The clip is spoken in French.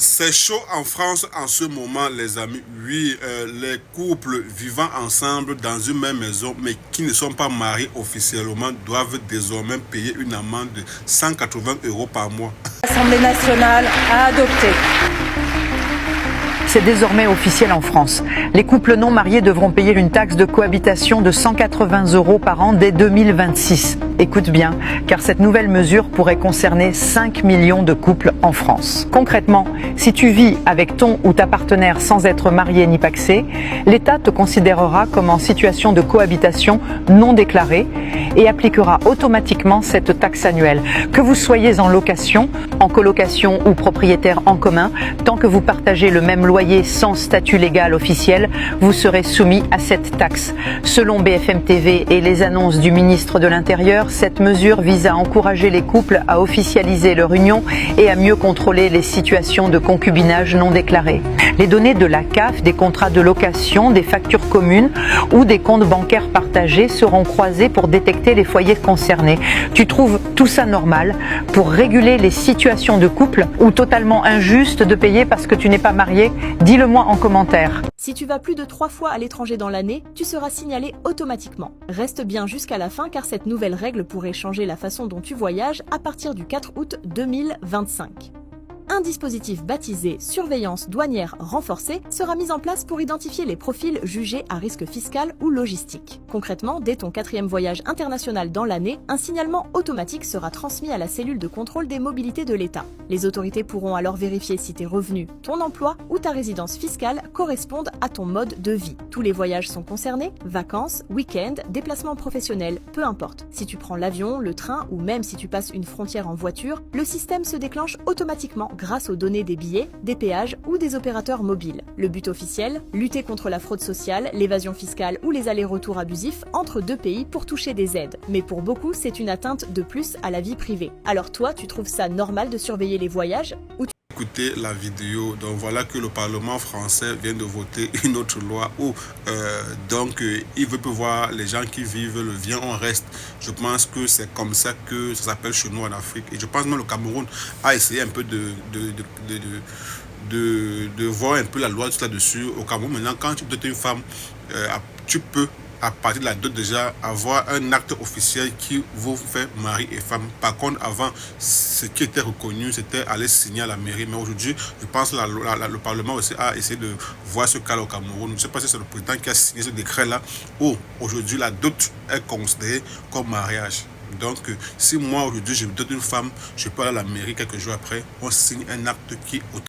C'est chaud en France en ce moment, les amis. Oui, les couples vivant ensemble dans une même maison, mais qui ne sont pas mariés officiellement, doivent désormais payer une amende de 180 € par mois. L'Assemblée nationale a adopté. C'est désormais officiel en France. Les couples non mariés devront payer une taxe de cohabitation de 180 € par an dès 2026. Écoute bien, car cette nouvelle mesure pourrait concerner 5 millions de couples en France. Concrètement, si tu vis avec ton ou ta partenaire sans être marié ni pacsé, l'État te considérera comme en situation de cohabitation non déclarée et appliquera automatiquement cette taxe annuelle. Que vous soyez en location, en colocation ou propriétaire en commun, tant que vous partagez le même loyer sans statut légal officiel, vous serez soumis à cette taxe. Selon BFM TV et les annonces du ministre de l'Intérieur, cette mesure vise à encourager les couples à officialiser leur union et à mieux contrôler les situations de concubinage non déclarées. Les données de la CAF, des contrats de location, des factures communes ou des comptes bancaires partagés seront croisés pour détecter les foyers concernés. Tu trouves tout ça normal pour réguler les situations de couple ou totalement injuste de payer parce que tu n'es pas marié? Dis-le-moi en commentaire. Si tu vas plus de 3 fois à l'étranger dans l'année, tu seras signalé automatiquement. Reste bien jusqu'à la fin car cette nouvelle règle pourrait changer la façon dont tu voyages à partir du 4 août 2025. Un dispositif baptisé surveillance douanière renforcée sera mis en place pour identifier les profils jugés à risque fiscal ou logistique. Concrètement, dès ton 4e voyage international dans l'année, un signalement automatique sera transmis à la cellule de contrôle des mobilités de l'État. Les autorités pourront alors vérifier si tes revenus, ton emploi ou ta résidence fiscale correspondent à ton mode de vie. Tous les voyages sont concernés, vacances, week-ends, déplacements professionnels, peu importe. Si tu prends l'avion, le train ou même si tu passes une frontière en voiture, le système se déclenche automatiquement grâce aux données des billets, des péages ou des opérateurs mobiles. Le but officiel, lutter contre la fraude sociale, l'évasion fiscale ou les allers-retours abusifs entre deux pays pour toucher des aides. Mais pour beaucoup, c'est une atteinte de plus à la vie privée. Alors toi, tu trouves ça normal de surveiller les voyages ou Écoutez la vidéo. Donc voilà que le Parlement français vient de voter une autre loi où il veut pouvoir les gens qui vivent le viens on reste. Je pense que c'est comme ça que ça s'appelle chez nous en Afrique. Et je pense même le Cameroun a essayé un peu de voir un peu la loi là-dessus. Au Cameroun, maintenant, quand tu dotes une femme, tu peux à partir de la dot déjà avoir un acte officiel qui vous fait mari et femme. Par contre, avant, ce qui était reconnu, c'était aller signer à la mairie. Mais aujourd'hui, je pense que le Parlement aussi a essayé de voir ce cas au Cameroun. Je ne sais pas si c'est le président qui a signé ce décret-là où aujourd'hui la dot est considérée comme mariage. Donc, si moi aujourd'hui je dote une femme, je peux aller à la mairie quelques jours après, on signe un acte qui